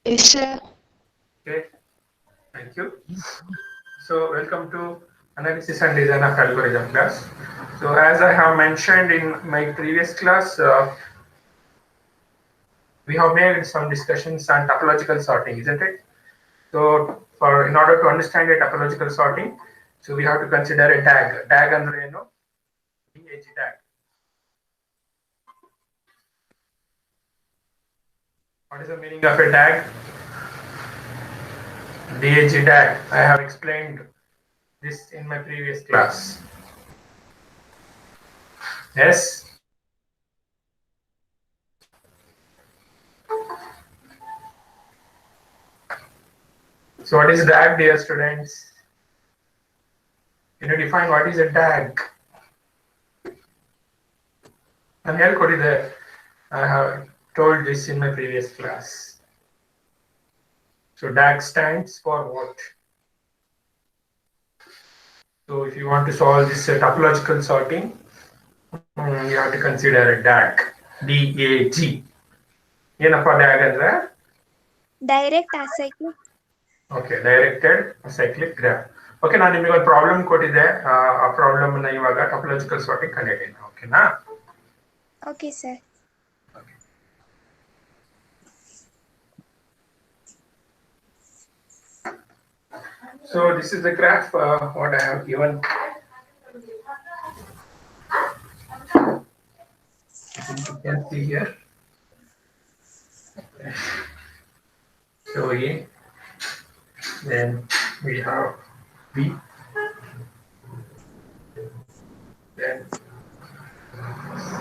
Yes, sir. Okay, thank you. So welcome to analysis and design of algorithm class. So as I have mentioned in my previous class, we have made some discussions on topological sorting, isn't it? So for in order to understand a topological sorting, so we have to consider a tag. Tag andre ಏನು? DAG tag. What is the meaning of a tag? DAG tag. I have explained this in my previous class. Yes. So what is tag, dear students? Can you define what is a tag? And here, I have told this in my previous class. So DAG stands for what? So if you want to solve this topological sorting, you have to consider a DAG. DAG. ಏನಪ್ಪ DAG ಅಂದ್ರೆ? Direct ಅಸೈಕ್ಲಿಕ್. Okay, directed acyclic graph. Okay, ನಾನು ನಿಮಗೆ ಒಂದು problem ಕೊಟ್ಟಿದ್ದೆ. ಆ problem ಅನ್ನ ಇವಾಗ topological sorting ಕಂಡುಹಿಡಿಯೋಣ. ಓಕೆನಾ? Okay sir. So this is the graph what I have given. I think you can see here. So A, then we have B, then C,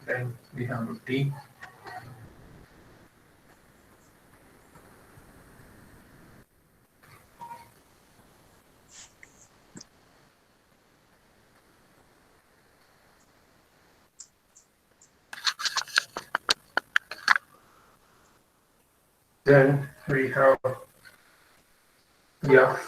then we have D, then we have F,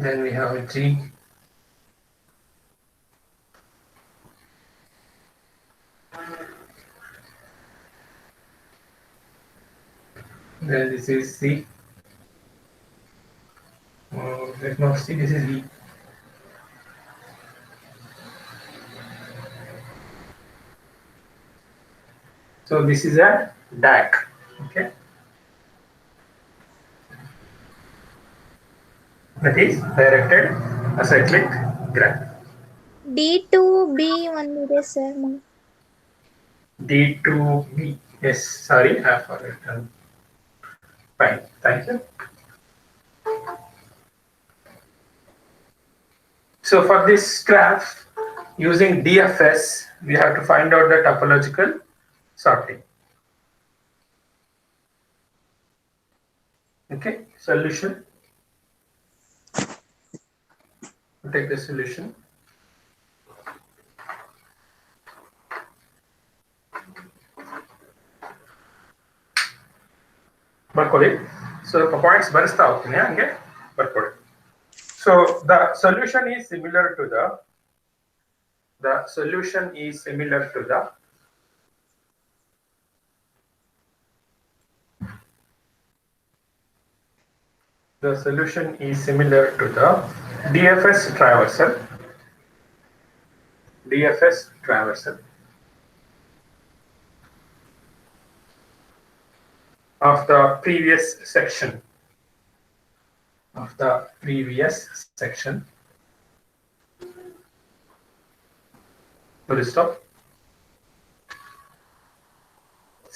then we have G, then this is C, there's no C, this is E. So this is a DAG, okay? That is directed acyclic graph. D to B ಒಂದಿದೆ sir. D2B. Yes, sorry, I have forgotten. Fine, thank you. So for this graph, using DFS, we have to find out the topological sorting. Okay, solution. Take the solution. ಬರ್ಕೊಳ್ಳಿ. So points ಬರೆಸ್ತಾ ಹೋಗ್ತೀನಿ ಹಂಗೆ ಬರ್ಕೊಳ್ಳಿ. So the solution is similar to the solution is similar to the solution is similar to the DFS traversal. DFS traversal of the previous section. Full stop.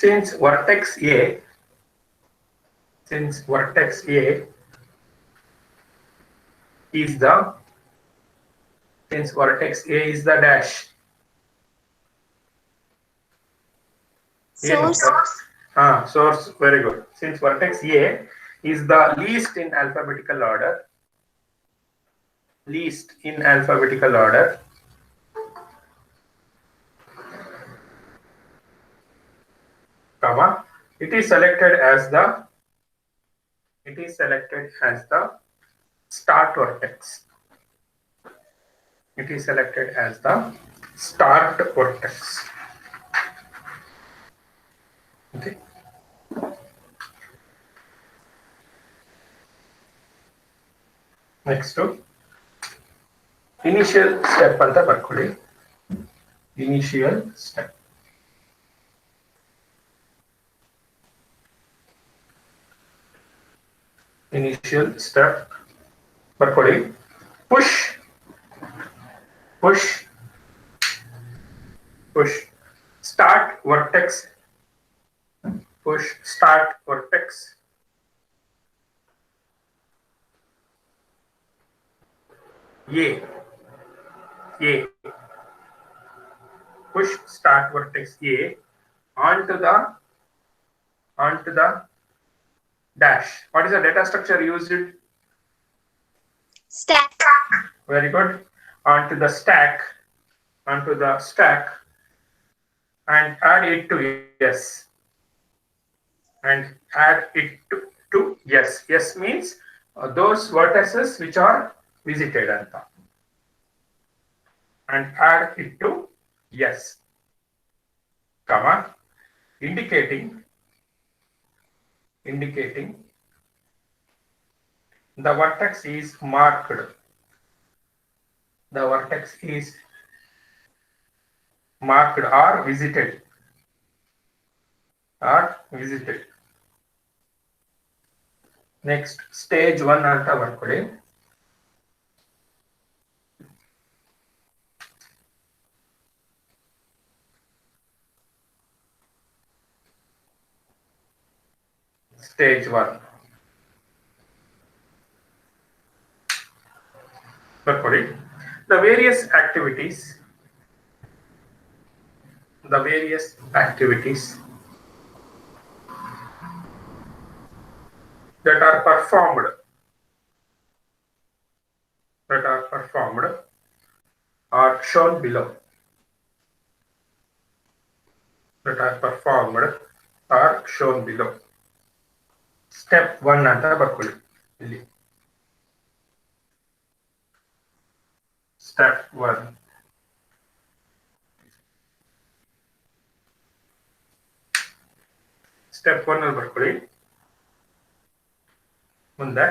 Since vertex A is the dash. Source, very good. Since vertex A is the least in alphabetical order, it is selected as the start vertex. It is selected as the start vertex. Okay. Next to initial step ಅಂತ ಬರ್ಕೊಳ್ಳಿ. Initial step. Initial step ಬರ್ಕೊಳ್ಳಿ. Push. Start vertex. Push start vertex. A. Push start vertex A onto the dash. What is the data structure used? Stack. Very good. Onto the stack and add it to yes. And add it to yes. Yes means those vertices which are visited anta. And add it to yes, comma, indicating the vertex is marked. The vertex is marked or visited. Next, stage 1 anta ಬರ್ಕೊಳ್ಳಿ. Stage 1. ಬರ್ಕೊಳ್ಳಿ. The various activities that are performed are shown below. Step 1 ಅಂತ ಬರ್ಕೊಳ್ಳಿ ಇಲ್ಲಿ. Step 1. Step 1 ಅಲ್ಲಿ ಬರ್ಕೊಳ್ಳಿ. ಮುಂದೆ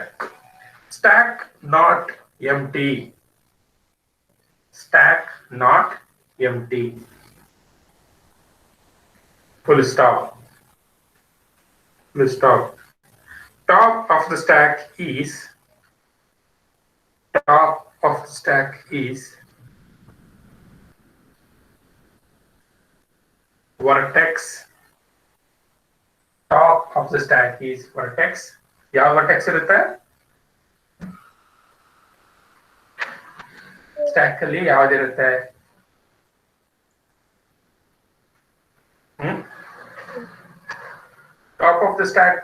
stack not empty. Full stop. Top of the stack is vertex. Top of the stack is vertex. ಯಾವ vertex ಇರುತ್ತೆ? Stack ಅಲ್ಲಿ ಯಾವ್ದಿರುತ್ತೆ? Top of the stack.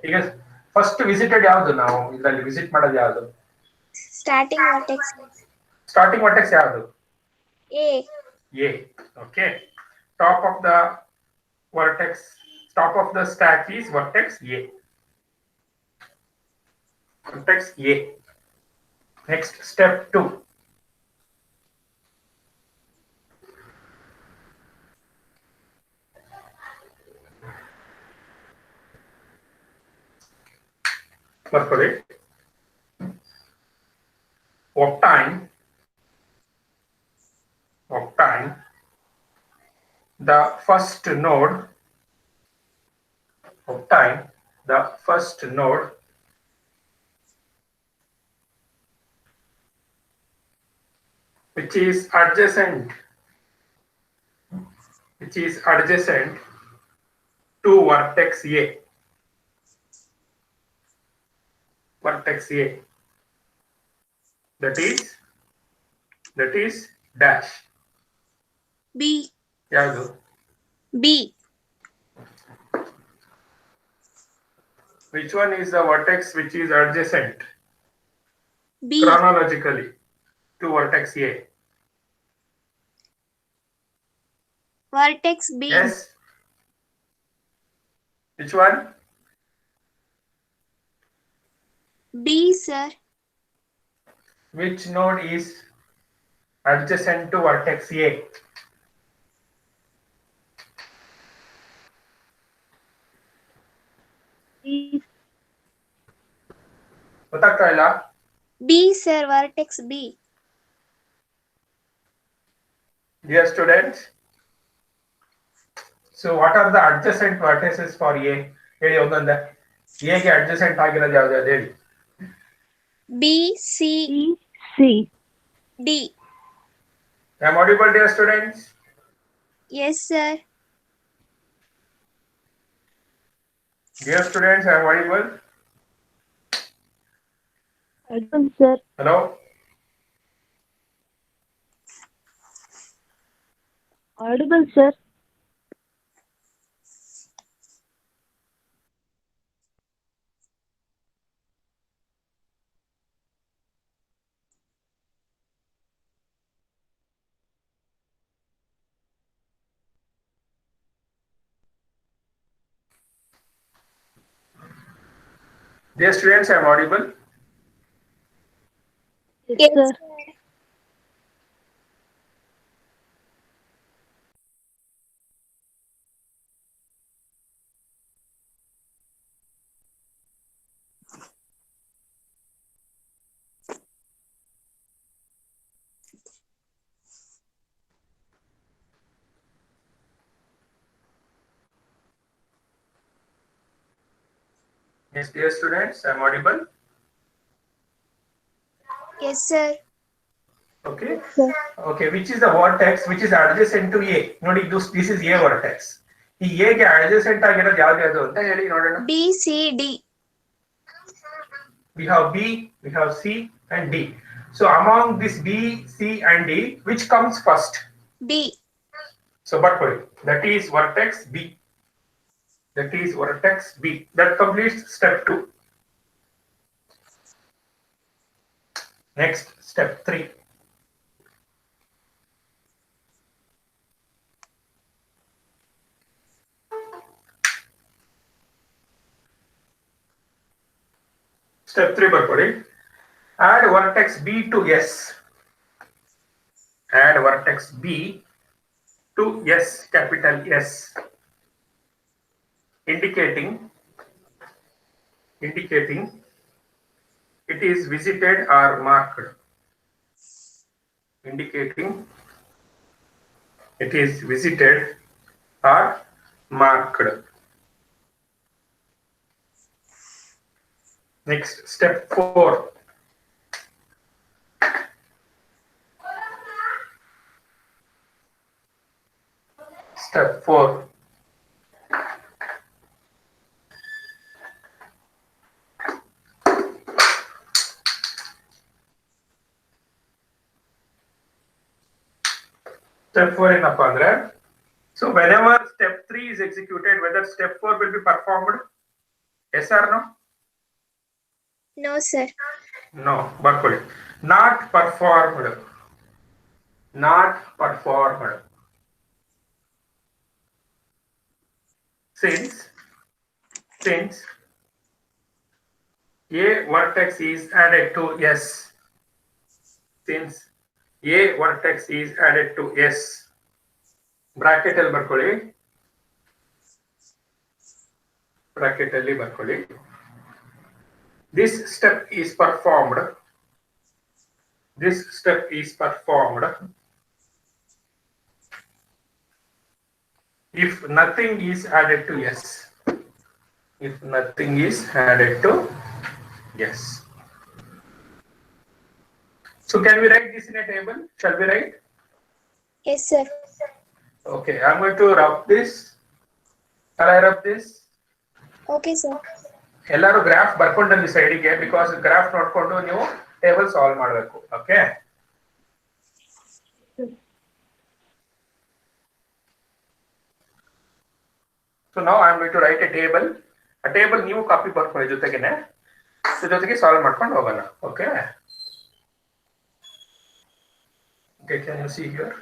ಈಗ ಫಸ್ಟ್ ವಿಸಿಟೆಡ್ ಯಾವುದು? ನಾವು ಇದರಲ್ಲಿ ವಿಸಿಟ್ ಮಾಡೋದು ಯಾವುದು? Starting vertex. ಸ್ಟಾರ್ಟಿಂಗ್ ವರ್ಟೆಕ್ಸ್ ಯಾವುದು? A. Okay. Top of the stack is vertex A. Next, step 2. ಬರ್ಕೊಳ್ಳಿ. Obtain the first node. Which is adjacent to vertex A. That is dash. B. ಯಾವುದು? B. Which one is the vertex which is adjacent B. chronologically to vertex A? vertex B. Yes. Which one? B, sir. Which node is adjacent to vertex A? ಗೊತ್ತಾಗ್ತಾ ಇಲ್ಲ? B, sir. Vertex B. Dear students, so what are the adjacent vertices for A? ಹೇಳಿ ಒಂದೊಂದೇ. A ಗೆ adjacent ಆಗಿರೋದು ಯಾವ್ದು ಯಾವ್ದು ಹೇಳಿ. B, C, C. D. Am I audible, dear students? Yes, sir. Dear students, am I audible? Audible, sir. Hello? Audible, sir. Dear students, am I audible? Yes, Yes, sir. sir. Yes, dear students, am I audible? Yes, sir. Okay. Sir. Okay, which is the vertex which is adjacent to A? ನೋಡಿ this is A vertex. ಈ A ಗೆ adjacent ಆಗಿರೋದು ಯಾವ್ದು ಯಾವ್ದು ಅಂತ ಹೇಳಿ ನೋಡೋಣ. B, C, D. We have B, we have C and D. So among this B, C and D, which comes first? D. So but that is vertex B. That is vertex B. That completes step 2. Next, step 3. Step 3 ಬರ್ಕೊಳ್ಳಿ. Add vertex B to S. Add vertex B to S, capital S, indicating it is visited or marked. Indicating it is visited or marked. Next, step 4. Step 4. Step 4 ಏನಪ್ಪಾ ಅಂದ್ರೆ, so whenever step 3 is executed, whether step 4 will be performed? Yes or no? No, sir. No, ಬರ್ಕೊಳ್ಳಿ. Not performed. Not performed. Since A vertex is added to S. Since A vertex is added to S. Bracket ಅಲ್ಲಿ ಬರ್ಕೊಳ್ಳಿ. Bracket ಅಲ್ಲಿ ಬರ್ಕೊಳ್ಳಿ. This step is performed. This step is performed if nothing is added to S. If nothing is added to S. So can we write this in a table? Shall we write? Yes, sir. Okay, I'm going to rub this. Shall I rub this? Okay, sir. ಎಲ್ಲರೂ graph ಬರ್ಕೊಂಡಲ್ಲಿ ಸೈಡಿಗೆ, because graph ನೋಡ್ಕೊಂಡು ನೀವು table solve ಮಾಡಬೇಕು. Okay, so ನಾವು I am going to write a table. ಆ table ನೀವು copy ಬರ್ಕೊಳ್ಳಿ ಜೊತೆಗೇನೆ, ಜೊತೆಗೆ ಸಾಲ್ವ್ ಮಾಡ್ಕೊಂಡು ಹೋಗೋಣ. Okay, can you see here?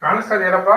ಕಾಣಿಸ್ತದೆ ಏನಪ್ಪ?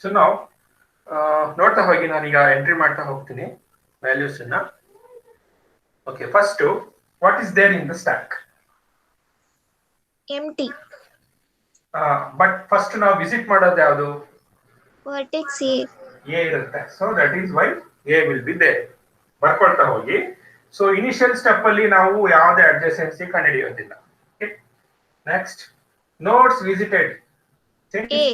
ಸೊ ನಾವು ನೋಡ್ತಾ ಹೋಗಿ ನಾನೀಗ ಎಂಟ್ರಿ ಮಾಡ್ತಾ ಹೋಗ್ತೀನಿ ವ್ಯಾಲ್ಯೂಸ್ ಅನ್ನ. Okay, first what is there in the stack? empty. But first ನಾವು ವಿಸಿಟ್ ಮಾಡೋದು ಯಾವುದು? Vertex A. ಎ ಇರುತ್ತೆ. So that is why A will be there. ಬರ್ಕೊಳ್ತಾ ಹೋಗಿ. ಸೊ ಇನಿಷಿಯಲ್ ಸ್ಟೆಪ್ ಅಲ್ಲಿ ನಾವು ಯಾವುದೇ ಅಡ್ಜಸೆನ್ಸಿ ಕಂಡುಹಿಡಿಯೋದಿಲ್ಲ. Next, nodes visited A.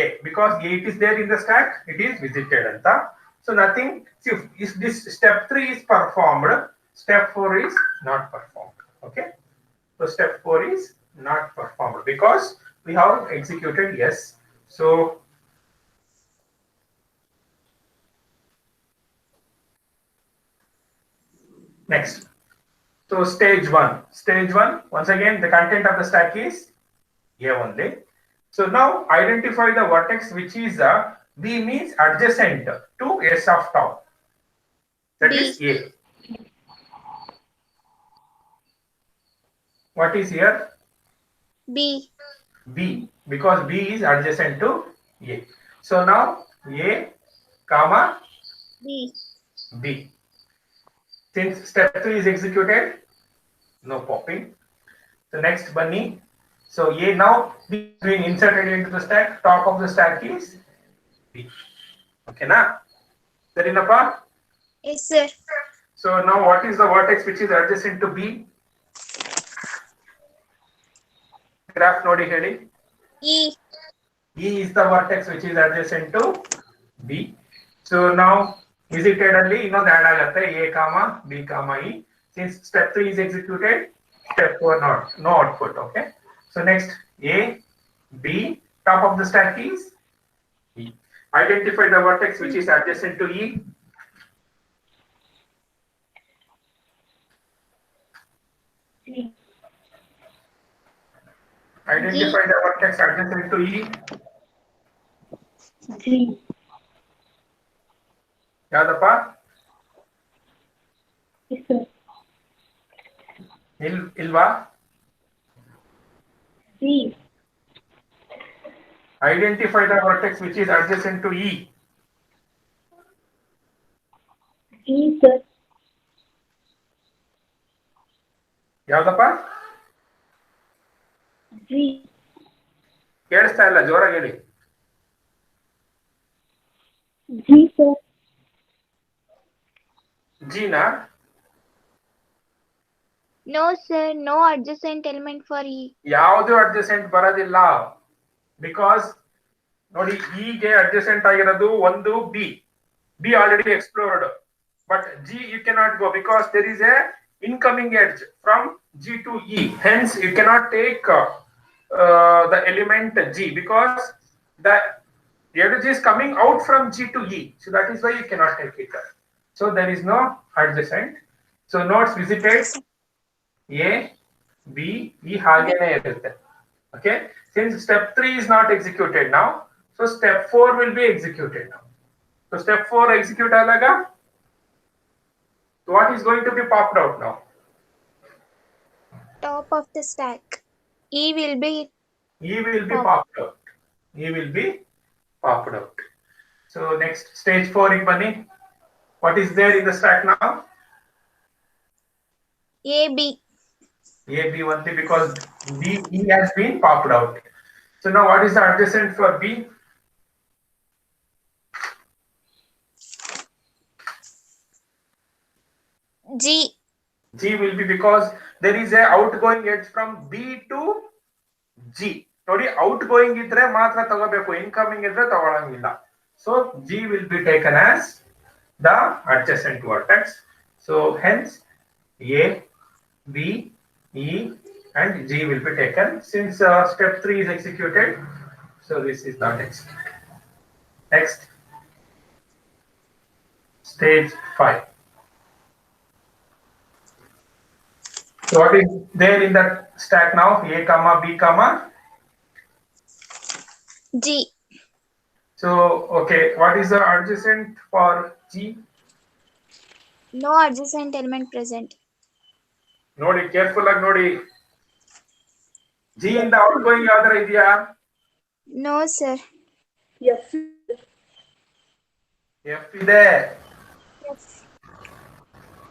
A, because it is there in the stack, it is visited anta. So nothing. See, if this step 3 is performed, step 4 is not performed. Okay, so step 4 is not performed because we have executed yes. So next, so stage 1 once again the content of the stack is A only. So now identify the vertex which is B, means adjacent to S of top. That B. is A. What is here? B. B, because B is adjacent to A. So now A, comma B. B. Since step 3 is executed, no popping. The next bunny. So A now being inserted into the stack. Top of the stack is B. Okay, na? That in a part. Yes, sir. So now what is the vertex which is adjacent to B? Graph nodi heli. E. E is the vertex which is adjacent to B. So now visited only, you know, that agate A comma B comma E. Since step 3 is executed, step 4 not, no output. Okay. So next, A, B, top of the stack is E. Identify the vertex which is adjacent to E. C. Identify the vertex adjacent to E. G. ಯಾವ್ದಪ್ಪ? Yes, sir. ಇಲ್ವಾ? C. Identify the vertex which is adjacent to E. E, sir. ಯಾವ್ದಪ್ಪ? G. ಕೇಳಿಸ್ತಾ ಇಲ್ಲ, ಜೋರಾಗಿ ಹೇಳಿ. G, sir. G na? No, sir. No adjacent element for E. ಯಾವುದು adjacent ಬರೋದಿಲ್ಲ. Because ನೋಡಿ, ಇಗೆ ಅಡ್ಜಸೆಂಟ್ ಆಗಿರೋದು ಒಂದು B. B already explored. But G you cannot go because there is a incoming edge from G to E. Hence you cannot take the element G because the edge is coming out from G to E. So that is why you cannot take it. So there is no adjacent. So notes visited A, B, E hagene irutte. Okay. Since step 3 is not executed now, so step 4 will be executed now. So step 4 execute alaga. So what is going to be popped out now? Top of the stack. E will be E will be popped out. E will be popped out. So next stage 4 Igbani. What is there in the stack now? A, B. A, B only because B, E has been popped out. So now what is the adjacent for B? G. G will be because there is a outgoing edge from B to G. Nodi outgoing idre matra tagobeku, incoming idre tagolangilla. So G will be taken as the adjacent vertex. So hence A, B, E and G will be taken. Since step 3 is executed, so this is not executed. Next, stage 5. So what is there in that stack now? A comma B comma G. So okay, what is the adjacent for G? No adjacent element present. Nodi careful ಆಗಿ ನೋಡಿ. G ಇಂದ outgoing ಯಾವ್ದಾರ ಇದೆಯಾ? No, sir. Yes. F ಇದೆ. Yes.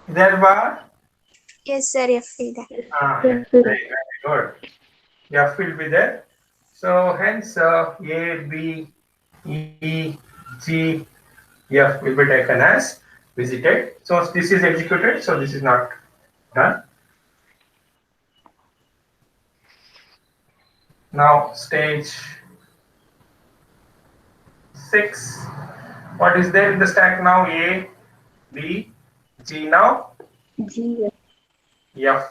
ಇದೆ ಅಲ್ವಾ? Yes, sir. F ಇದೆ. Very good. F will be there. So hence A, B, E, G, F will be taken as visited. So this is executed. So this is not done. Now stage 6. What is there in the stack now? A, B, G now. G. F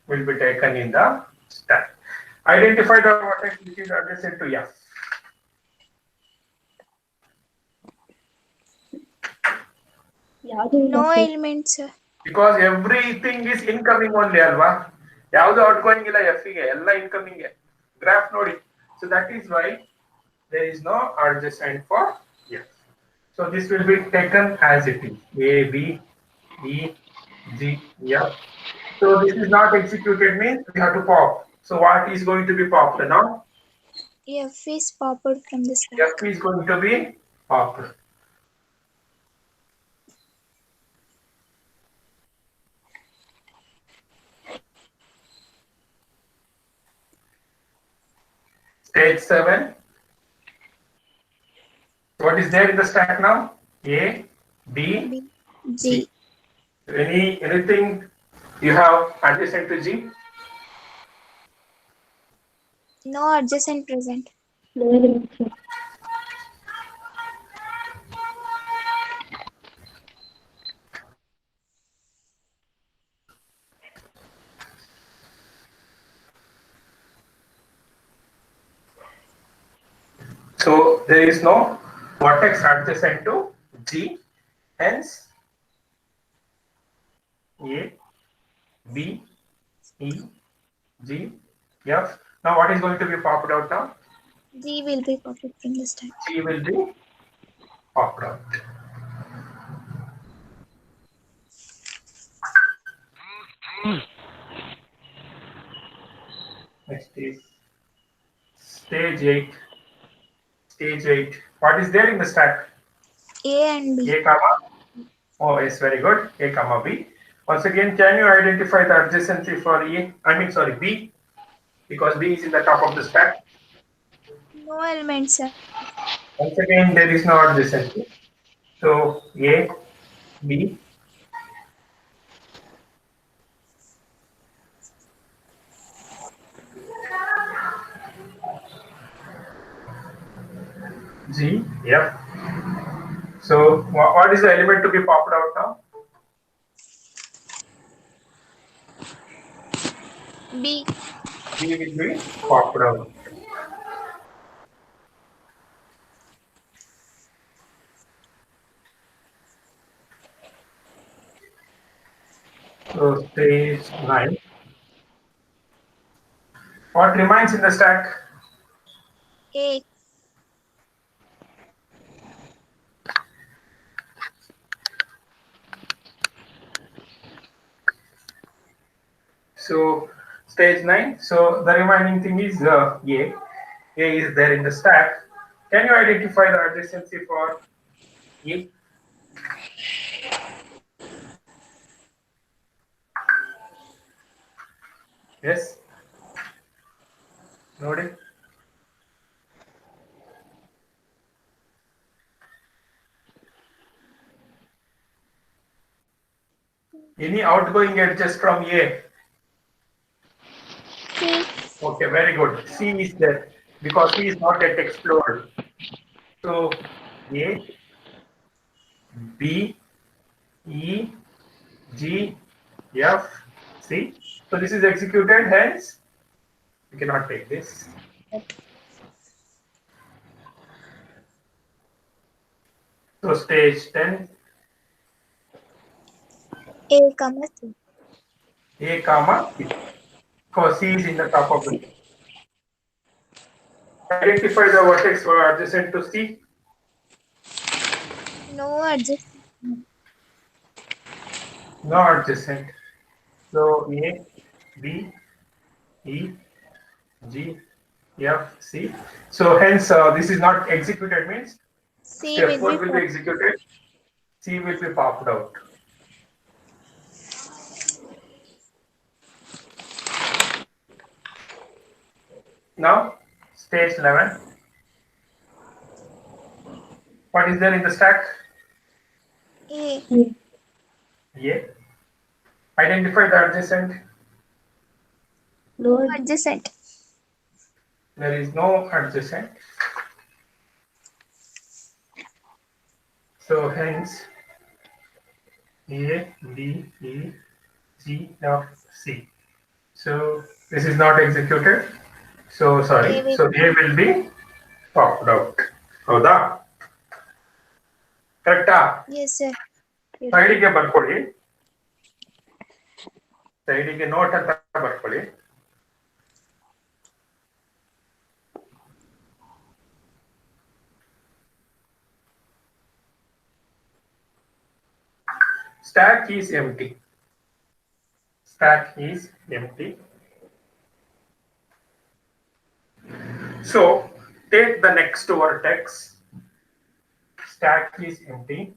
will be taken in the stack. Identify the vertex which is adjacent to F. No element, sir. Because everything is incoming only, alva. Yavudu outgoing illa F ige, ella incoming ge. Graph nodi. So that is why there is no adjacent for F. So this will be taken as it is. A, B, E, G, F. So this is not executed means we have to pop. So what is going to be popped now? F is popped from the stack. F is going to be popped. Stage 7. What is there in the stack now? A, B, B. G. anything you have adjacent to G? No adjacent present. No element, sir. So there is no vertex adjacent to G. Hence A, B, E, G, F. Now what is going to be popped out now? G will be popped from the stack. G will be popped out. Next is stage 8. Stage 8. What is there in the stack? A and B. A comma. Oh, yes, very good. A comma B. Once again, can you identify the adjacency for B? Because B is in the top of the stack. No element, sir. Once again, there is no adjacency. So A, B, G, F. So what is the element to be popped out now? B. B will be popped out. So stage 9. What remains in the stack? A. So stage 9. So the remaining thing is A. A is there in the stack. Can you identify the adjacency for E. Yes. ನೋಡಿ. Any outgoing edges from A? C. Okay, very good. C is there because C is not yet explored. So A, B, E, G, F, C. So this is executed, hence we cannot take this. So stage 10, A, comma C. A comma C. Because C is in the top of the tree. Identify the vertex adjacent to C. No adjustment. No adjacent. So A, B, E, G, F, C. So hence this is not executed means C step will 4 be will be executed. C will be popped out. Now stage 11. What is there in the stack? A. A. Identify the adjacent. No Adjacent. There is no adjacent. So hence A, B, E, G, F, C. So this is not executed. So sorry. A will- So A will be popped out. ಹೌದಾ? ಕರೆಕ್ಟಾ? Yes, sir. ಸೈಡಿಗೆ ಬರ್ಕೊಳ್ಳಿ. ಸೈಡಿಗೆ note ಅಂತ ಬರ್ಕೊಳ್ಳಿ. Stack is empty. Stack is empty. So take the next vertex. Stack is empty.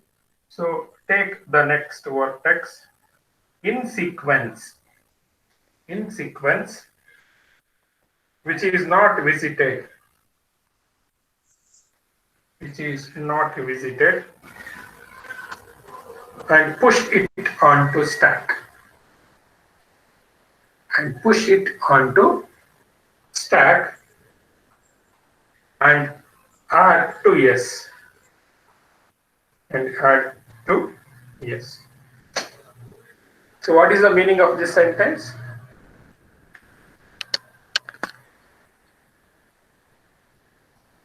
So take the next vertex in sequence. In sequence, which is not visited. Which is not visited. And push it onto stack. And push it onto stack and add to yes. And add to yes. So what is the meaning of this sentence?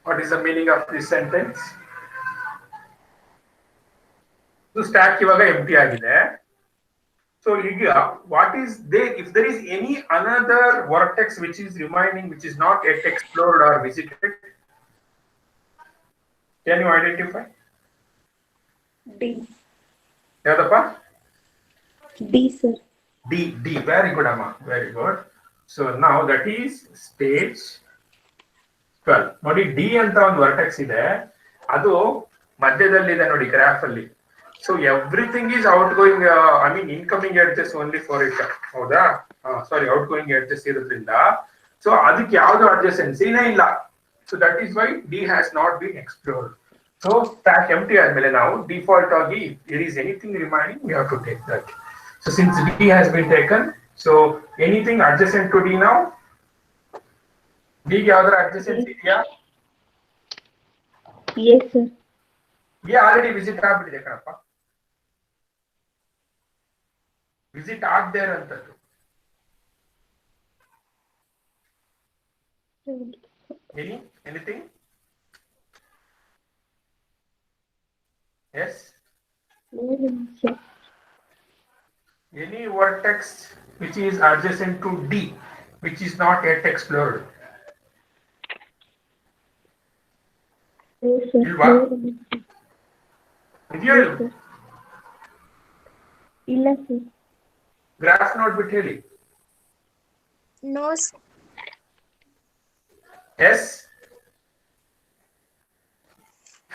What is the meaning of this sentence? So stack ಇವಾಗ empty ಆಗಿದೆ. So ಈಗ what is there, if there is any another vertex which is remaining, which is not yet explored or visited, can you identify? D. ಯಾವ್ದಪ್ಪ? D, sir. D. Very good, Amma. Very good. So now that is stage 12. ನೋಡಿ D ಅಂತ ಒಂದು vertex ಇದೆ, ಅದು ಮಧ್ಯದಲ್ಲಿದೆ ನೋಡಿ graph ಅಲ್ಲಿ. So everything is outgoing, incoming edges only for it. ಹೌದಾ? ಸಾರಿ, outgoing edges ಇರೋದ್ರಿಂದ so ಅದಕ್ಕೆ ಯಾವುದು adjacency ಇಲ್ಲ. So that is why D has not been explored. So stack empty ಆದ್ಮೇಲೆ ನಾವು default ಆಗಿ if there is anything remaining we have to take that. So since D has been taken, so anything adjacent to D now? D ಗೆ ಯಾವ್ದಾರ adjacency ಇದೆಯಾ? Yes, sir. A already visit ಆಗ್ಬಿಟ್ಟಿದೆ ಕಣಪ್ಪ. Visit ಆಗದೆ ಇರೋಂಥದ್ದು. Anything? Yes? No, sir. Any vertex which is adjacent to D, which is not yet explored. No, sir. ಇಲ್ವಾ? ಇದೆಯೋ No, sir. ಇಲ್ಲ sir. Graph ನೋಡ್ಬಿಟ್ಟು ಹೇಳಿ. No. ಎಸ್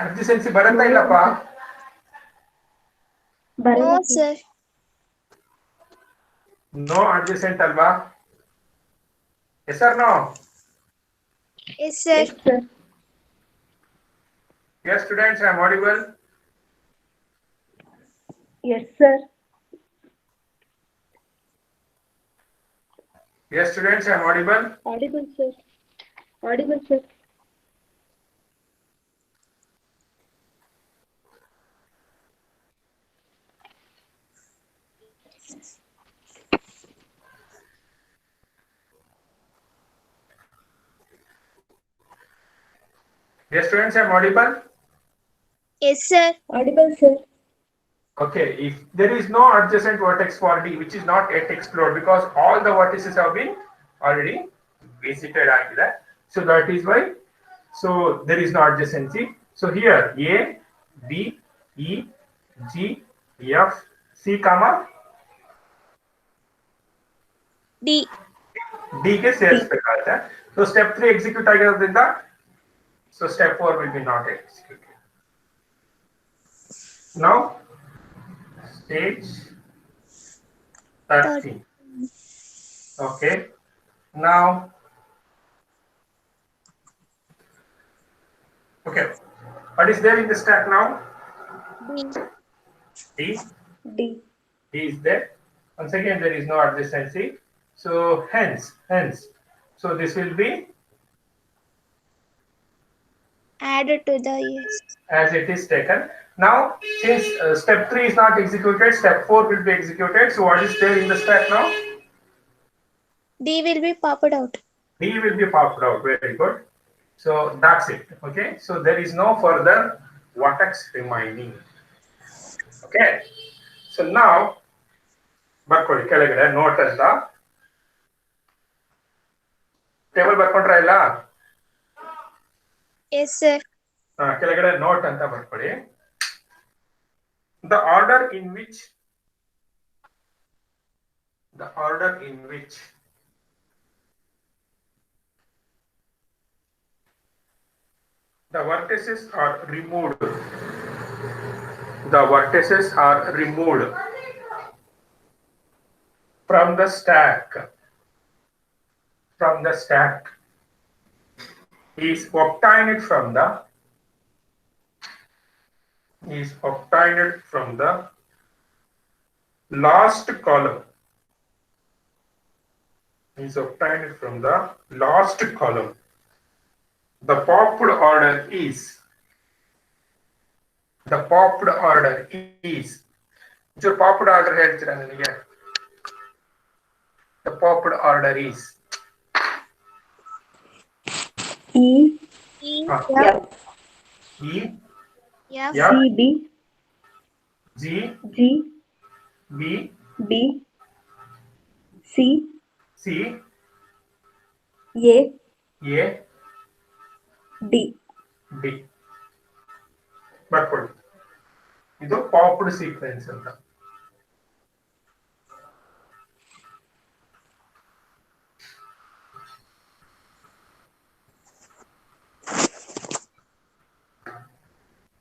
adjacency ಬರುತ್ತಾ ಇಲ್ಲಪ್ಪ? No, sir. No adjacent alva. Yes or no? Yes, sir. Yes, sir. Yes, students, I am audible. Yes, sir. Yes, students, I am audible. Audible, sir. Audible, sir. Yes, students, I am audible. Yes, sir. Audible, sir. Okay, if there is no adjacent vertex for D, which is not yet explored because all the vertices have been already visited after that. So that is why. So there is no adjacency. So here A, B, E, G, F, C, comma D. D के ಸೇರಿಸಬೇಕಾಗುತ್ತೆ. So step 3 execute ಆಗಿರೋದ್ರಿಂದ so step 4 will be not executed. Now stage 13. Okay. Now okay. What is there in the stack now? D. D. D. D is there. Once again, there is no adjacency. So hence. So this will be Added to the yes. as it is taken. Now, since step 3 is not executed, step 4 will be executed. So what is there in the stack now? D will be popped out. D will be popped out. Very good. So that's it. Okay. So there is no further vertex remaining. Okay. So now, ಬರ್ಕೊಳ್ಳಿ ಕೆಳಗಡೆ note ಅಂತ table ಬರ್ಕೊಂಡ್ರ ಇಲ್ಲ Yes, sir. ಕೆಳಗಡೆ note ಅಂತ ಬರ್ಕೊಳ್ಳಿ the order in which the vertices are removed from the stack is obtained from the last column. The popped order is your popped order ಹೇಳ್ತೀರಾ ನನಗೆ the popped order is E. E. F. E F. F C. B. G G. B B. C. C A. A D. D ಬರ್ಕೊಳ್ಳಿ ಇದು popped sequence ಅಂತ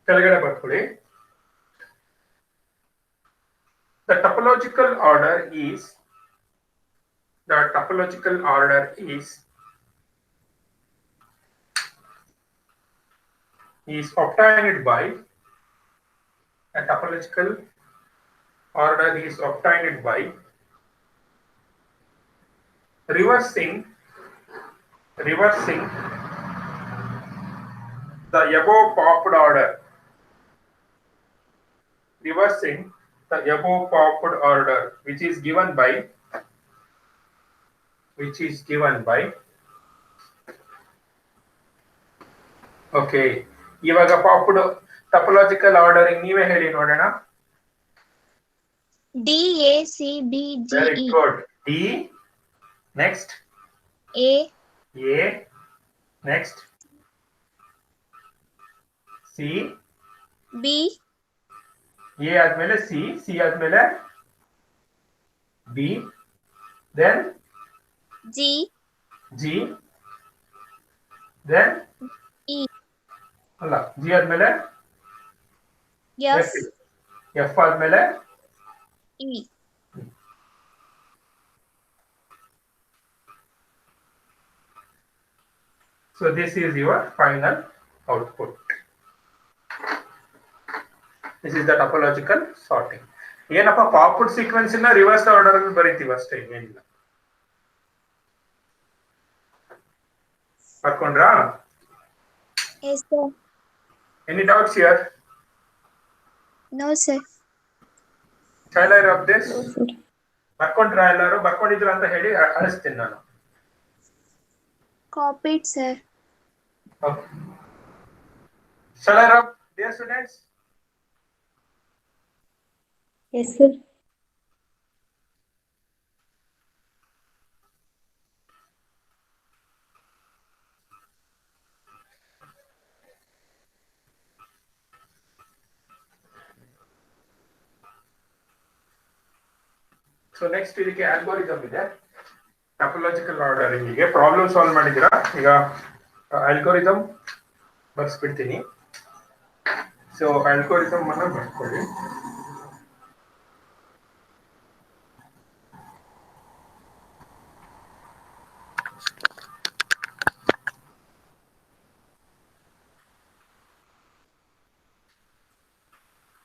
ಕೆಳಗಡೆ ಬರ್ಕೊಳ್ಳಿ the topological order is obtained by reversing the above popped order. Which is given by okay ಇವಾಗ popped topological ordering ನೀವೇ ಹೇಳಿ ನೋಡೋಣ D. A. C. B. G. Very E. Good D next A. A next C B. A ಆದ್ಮೇಲೆ C ಆದ್ಮೇಲೆ B then G. G then E. ಅಲ್ಲ G ಆದ್ಮೇಲೆ F. F ಆದ್ಮೇಲೆ E. So this is your final output. This is the topological sorting. ಏನಪ್ಪ popped sequence ಇನ್ನ reverse order ಅಲ್ಲಿ ಬರೀತೀವಿ ಅಷ್ಟೇ, ಏನಿಲ್ಲ. ಬರ್ಕೊಂಡ್ರಾ? Yes, sir. Any doubts here? No, sir. Shall I rub this? No, sir. ಬರ್ಕೊಂಡ್ರಾ ಎಲ್ಲರೂ? ಬರ್ಕೊಂಡಿದ್ರ ಅಂತ ಹೇಳಿ ಅಳಿಸ್ತೀನಿ ನಾನು. Copied, sir. Okay. Shall I rub, dear students? Yes, sir. So next ಇದಕ್ಕೆ ಆಲ್ಗೋರಿದಮ್ ಇದೆ, ಟಪೋಲಾಜಿಕಲ್ ಆರ್ಡರಿಂಗ್ ಗೆ ಪ್ರಾಬ್ಲಮ್ ಸಾಲ್ವ್ ಮಾಡಿದ್ದೀರಾ? ಈಗ ಆಲ್ಗೋರಿದಮ್ ಬರ್ಸ್ಬಿಡ್ತೀನಿ. ಸೊ ಆಲ್ಗೋರಿದಮ್ ಅನ್ನ ಬರ್ಕೊಳ್ಳಿ.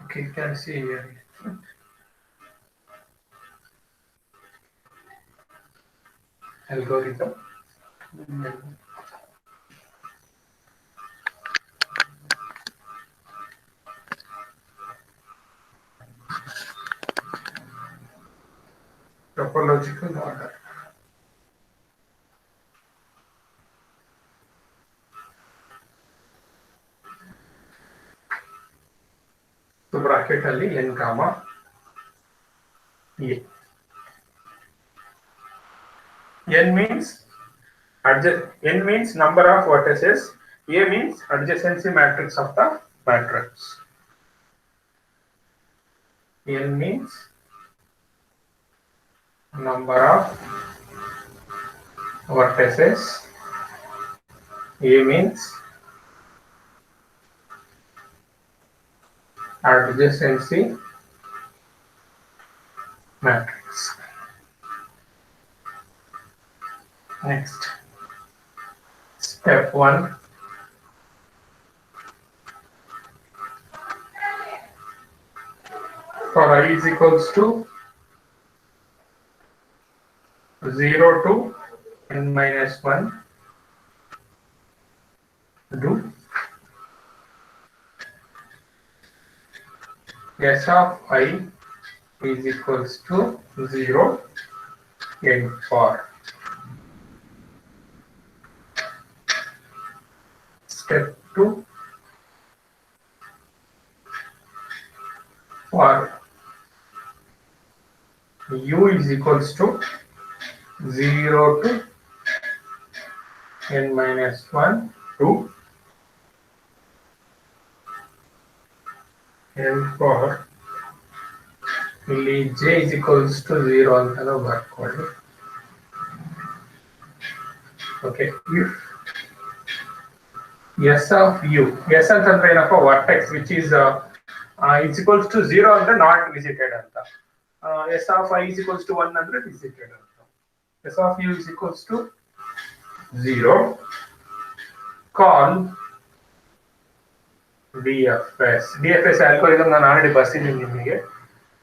Okay, you can see here. Algorithm. Topological order. So bracket ಅಲ್ಲಿ n comma a. N means number of vertices. A means adjacency matrix of the matrix. N means number of vertices. A means adjacency matrix. Next, step 1. For I is equals to 0 to n minus 1, do S of I is equals to 0 n for. Step 2. For U is equals to 0 to n minus 1 to n for ಇಲ್ಲಿ j is equals to 0 ಅಂತ ಬರ್ಕೊಳ್ಳಿ. Okay, if S of U, S ಅಂತಂದ್ರೆ ಏನಪ್ಪ, vertex which is equals to 0 ಅಂದ್ರೆ not visited ಅಂತ. S of I is equals to 1 ಅಂದ್ರೆ visited ಅಂತ. S of U is equals to 0. Call DFS. DFS algorithm ನಾನು already ಬರ್ಸಿದ್ದೀನಿ ನಿಮಗೆ.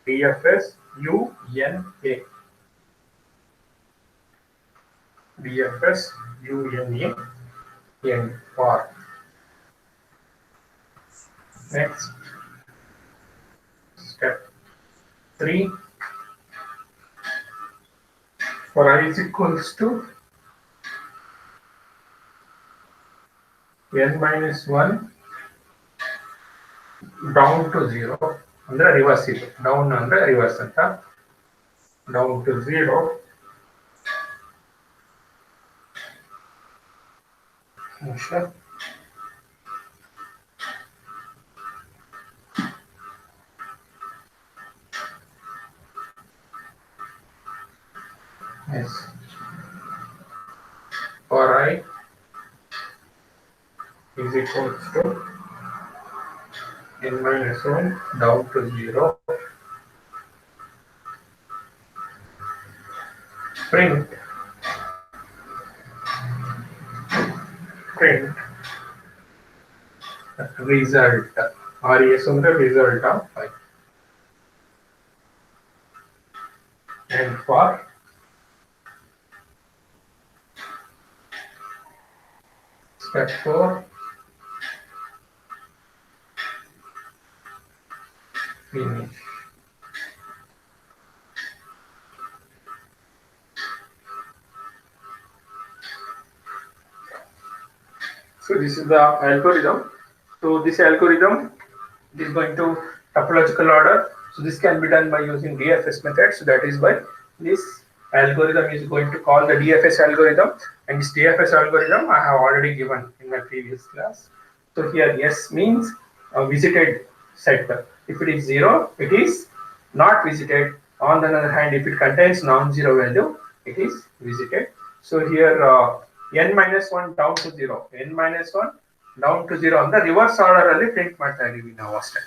DFS UNA. DFS UNA N for. Next, step 3. For I is equals to n minus 1 down to 0 ಅಂದ್ರೆ reverse ಇದು, down ಅಂದ್ರೆ reverse ಅಂತ, down to 0. Sure. Yes. For I is equals to n minus 1 down to 0. print result res under result of 5, and for step 4 finish. So this is the algorithm. So this algorithm is going to topological order. So this can be done by using DFS method. So that is why this algorithm is going to call the DFS algorithm. And this DFS algorithm I have already given in my previous class. So here yes means visited set. If it is 0, it is not visited. On the other hand, if it contains non-zero value, it is visited. So here n minus 1 down to 0, n minus 1 down to 0 ಅಂದ್ರೆ reverse order ಅಲ್ಲಿ print ಮಾಡ್ತಾ ಇದೀವಿ ನಾವು ಅಷ್ಟೇ.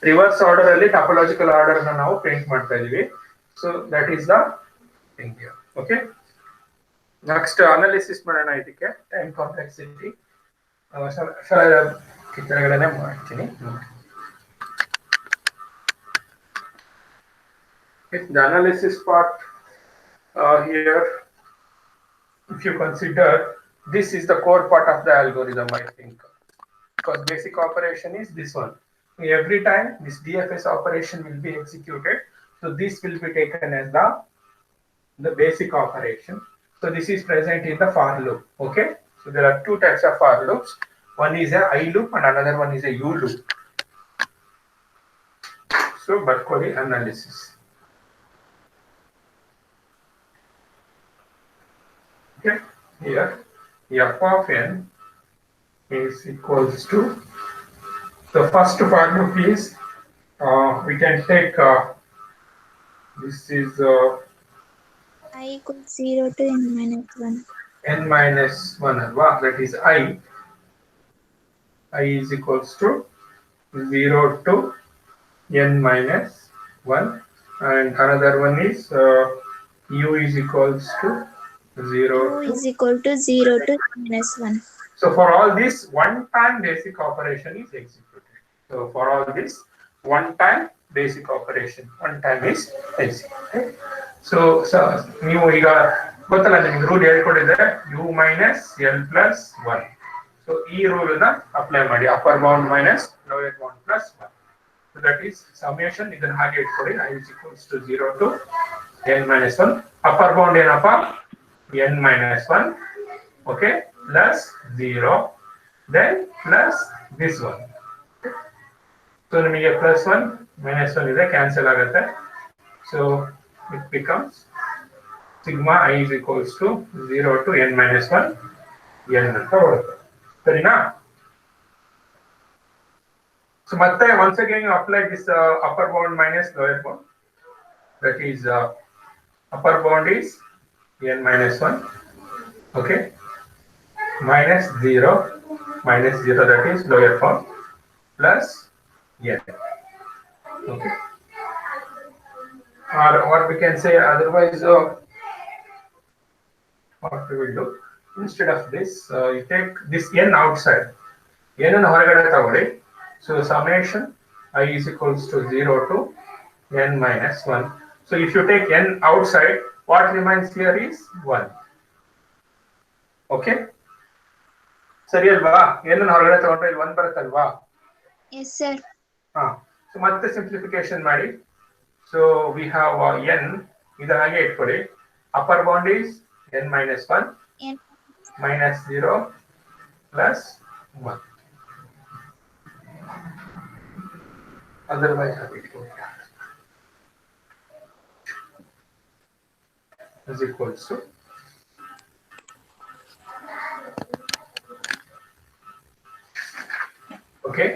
Reverse order ಅಲ್ಲಿ ಟಾಪೋಲಾಜಿಕಲ್ order ಅನ್ನು ನಾವು print ಮಾಡ್ತಾ ಇದೀವಿ. So that is the thing here. Okay, next analysis ಮಾಡೋಣ. ಇದಕ್ಕೆ ಟೈಮ್ ಕಾಂಪ್ಲೆಕ್ಸಿಟಿ ಕೆಳಗಡೆನೆ ಮಾಡ್ತೀನಿ. The analysis part here, if you consider, this is the core part of the algorithm, I think, because basic operation is this one. Every time this DFS operation will be executed, so this will be taken as the basic operation. So this is present in the for loop. Okay, so there are two types of for loops. One is a I loop and another one is a U loop. So Bernoulli analysis. Okay, here f of n is equals to, the first for loop is we can take this is I equals 0 to n minus 1. n minus 1 alva, that is I is equals to 0 to n minus 1, and another one is u is equals to 0 U is equal to 0 to minus 1. So for all this, one time basic operation is executed. So for all this, one time basic operation, one time is executed. So ನೀವು ಈಗ ಗೊತ್ತಲ್ಲ ನಿಮಗೆ rule ಹೇಳ್ಕೊಟ್ಟಿದ್ದಾರೆ, u minus l plus 1. So ಈ rule ನ apply ಮಾಡಿ, upper bound minus lower bound plus 1. So that is summation. ಇದನ್ನ ಹಾಗೆ ಇಟ್ಕೊಳ್ಳಿ, I is equals to 0 to n minus 1. upper bound ಏನಪ್ಪ, n minus 1, okay, plus 0, then plus this one. So ನಿಮಗೆ plus 1 minus 1 ಇದೆ, cancel ಆಗುತ್ತೆ. So it becomes sigma I is equals to 0 to n minus 1 n ಅಂತ ಬರುತ್ತೆ. ಸರಿನಾ? So ಮತ್ತೆ once again you apply this upper bound minus lower bound. That is upper bound is n minus 1, okay, minus 0, that is lower bound, plus n, okay. Or we can say otherwise, what we will do, instead of this, you take this n outside, n ಅನ್ನು ಹೊರಗಡೆ ತಗೊಳ್ಳಿ. So summation I is equals to 0 to n minus 1. So if you take n outside, what remains here is 1. Okay, ಸರಿ ಅಲ್ವಾ? n ಅನ್ನು ಹೊರಗಡೆ ತಗೊಂಡ್ರೆ ಇಲ್ಲಿ 1 ಬರುತ್ತಲ್ವಾ? Yes sir. So ಮತ್ತೆ ಸಿಂಪ್ಲಿಫಿಕೇಶನ್ ಮಾಡಿ. ಸೊ ವಿ ಹ್ಯಾವ್ n, ಇದನ್ನ ಹಾಗೆ ಇಟ್ಕೊಳ್ಳಿ. Upper bound is n minus 1 N minus 0 plus 1. Otherwise I will go is equals to okay,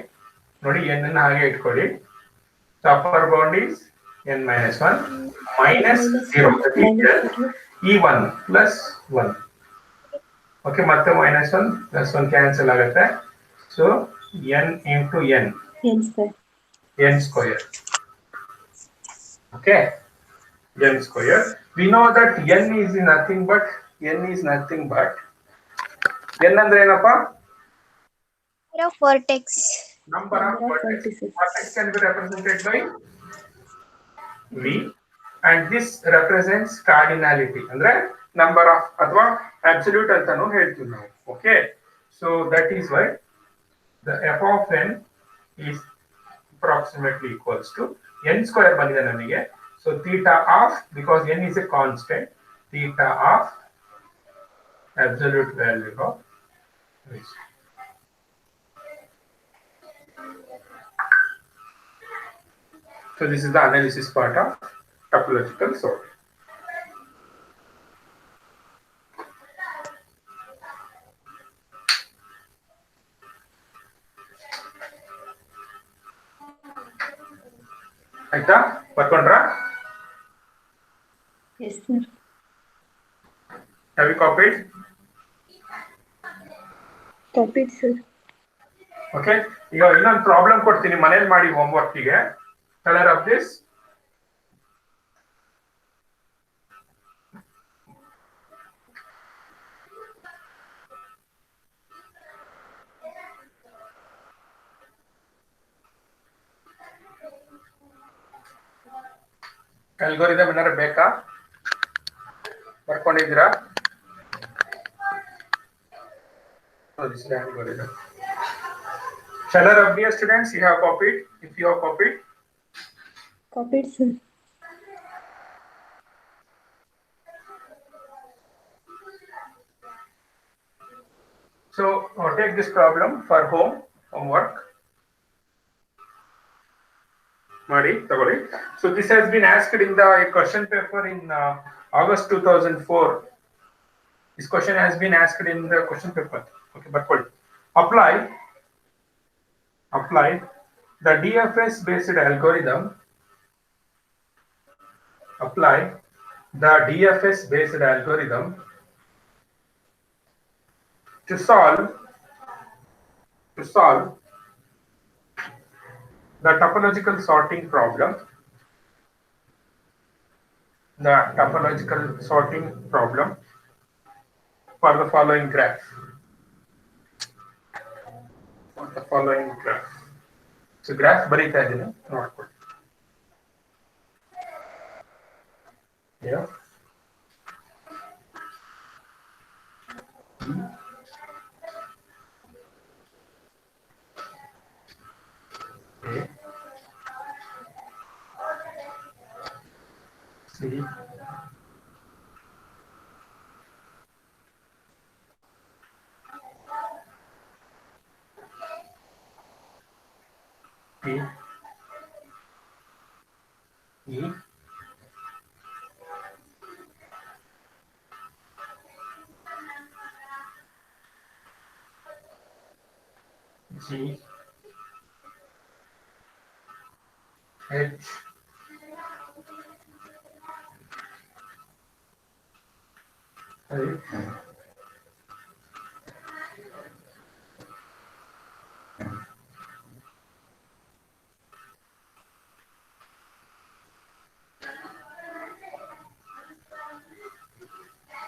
ನೋಡಿ n ಅನ್ನು ಹಾಗೆ ಇಟ್ಕೊಳ್ಳಿ. So upper bound is n minus 1 minus 0, that is e1 plus 1. Okay, ಮತ್ತೆ minus 1 plus 1 cancel ಆಗುತ್ತೆ. So n into n square. Okay, n square. We know that n is nothing but n ಅಂದ್ರೆ ಏನಪ್ಪ? Number of vertex. Number of vertex. Vertex can be represented by v, and this represents cardinality ಅಂದ್ರೆ number of ಅಥವಾ absolute ಅಂತಾನು ಹೇಳ್ತೀವಿ ನಾವು. Okay, so that is why the f of n is approximately equals to n square ಬಂದಿದೆ ನಮಗೆ. So theta of, because n is a constant, theta of absolute value of this. So this is the analysis part of topological sorting. ಆಯ್ತಾ? ಬರ್ಕೊಂಡ್ರಾ? Yes, sir. Have you copied? Copied, sir. Okay. ಈಗ ಇನ್ನೊಂದು problem ಕೊಡ್ತೀನಿ, ಮನೇಲಿ ಮಾಡಿ homework ಗೆ. Color of this. Algorithm ಏನಾರು ಬೇಕಾ? ಬರ್ಕೊಂಡಿದ್ದೀರಾ? Shall I rub, dear students? You have copied? If you have copied. Copied, sir. So take this problem for homework. Mari, tagoli. So this has been asked in the question paper in August 2004. This question has been asked in the question paper. Okay, but apply the DFS based algorithm. Apply the DFS based algorithm to solve the topological sorting problem. The topological sorting problem for the following graph. For the following graph. So graph ಬರೀತಾ ಇದ್ದೀನಿ ನೋಡ್ಕೊಳ್ಳಿ. Yeah. A, C, P, E, G, H, I,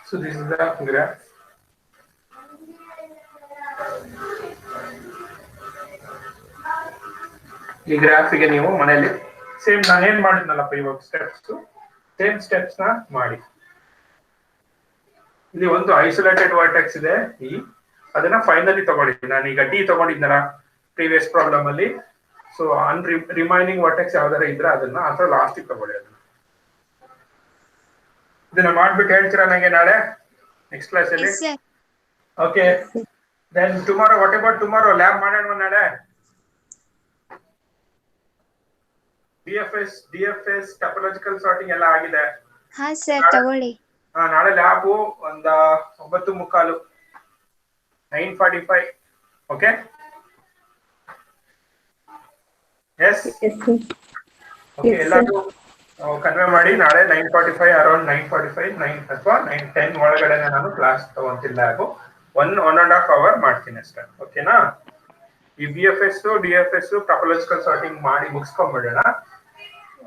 so this is the graph. ಈ ಗ್ರಾಫಿಗೆ ನೀವು ಮನೆಯಲ್ಲಿ same ನಾನೇನ್ ಮಾಡಿದ್ನಲ್ಲಪ್ಪ ಇವಾಗ same steps ನ ಮಾಡಿ. ಇಲ್ಲಿ ಒಂದು ಐಸೋಲೇಟೆಡ್ ವರ್ಟೆಕ್ಸ್ ಇದೆ ಇ, ಅದನ್ನ ಫೈನಲಿ ತಗೊಳ್ಳಿ. ನಾನೀಗ ಡಿ ತಗೊಂಡಿದ್ನಲ್ಲ ಪ್ರೀವಿಯಸ್ ಪ್ರಾಬ್ಲಮ್ ಅಲ್ಲಿ. ಸೊ ರಿಮೈನಿಂಗ್ ವರ್ಟೆಕ್ಸ್ ಯಾವ್ದಾರ ಇದ್ರೆ ಅದನ್ನ ಅಥವಾ ಲಾಸ್ಟ್ ತಗೊಳ್ಳಿ. ಅದನ್ನ ಇದನ್ನ ಮಾಡ್ಬಿಟ್ಟು ಹೇಳ್ತೀರಾ ನಂಗೆ ನಾಳೆ ನೆಕ್ಸ್ಟ್ ಕ್ಲಾಸ್ ಅಲ್ಲಿ? Yes, sir. Okay, then tomorrow, what about tomorrow? Lab ಮಾಡೋಣ ನಾಳೆ. ಡಿಎಫ್ಎಸ್ ಟಪೋಲಾಜಿಕಲ್ ಸಾರ್ಟಿಂಗ್ ಎಲ್ಲ ಆಗಿದೆ. ಹಾ ಸರ್, ತಗೊಳ್ಳಿ. ನಾಳೆ ಲ್ಯಾಬು ಒಂದ 9:45, 9:45. ಓಕೆ, ಎಸ್ ಓಕೆ, ಎಲ್ಲರೂ ಕನ್ವೆ ಮಾಡಿ. ನಾಳೆ 9:45 ಅರೌಂಡ್ 9:45 9 ಅಥವಾ 9:10 ಒಳಗಡೆ ನಾನು ಕ್ಲಾಸ್ ತಗೊಂತೀನಿ. ಲ್ಯಾಬು 1.5 hour ಮಾಡ್ತೀನಿ ಅಷ್ಟೇ. ಓಕೆನಾ? ಈ BFS DFS ಟಪೋಲಾಜಿಕಲ್ ಸಾರ್ಟಿಂಗ್ ಮಾಡಿ ಮುಗಿಸ್ಕೊಂಡ್ಬಿಡೋಣ.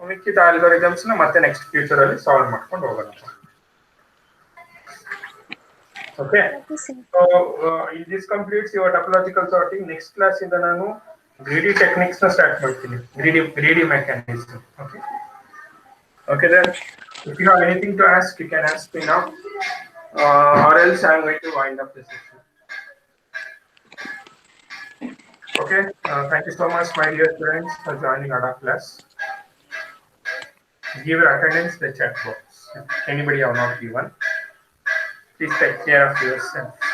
ಮಿಕ್ಕಿದ ಆಲ್ಗೊರಿದಮ್ಸ್ ನ ಮತ್ತೆ ನೆಕ್ಸ್ಟ್ ಫ್ಯೂಚರ್ ಅಲ್ಲಿ ಸಾಲ್ವ್ ಮಾಡ್ಕೊಂಡು ಹೋಗೋಣ. Okay, so this completes your topological sorting. Next class ಇಂದ ನಾನು greedy techniques ನ ಸ್ಟಾರ್ಟ್ ಮಾಡ್ತೀನಿ, greedy mechanism. Okay then, if you have anything to ask, you can ask me now, or else I'm going to wind up the session. Okay, thank you so much, my dear students, for joining our class. Give your attendance in the chat box. If anybody have not given, please take care of yourself.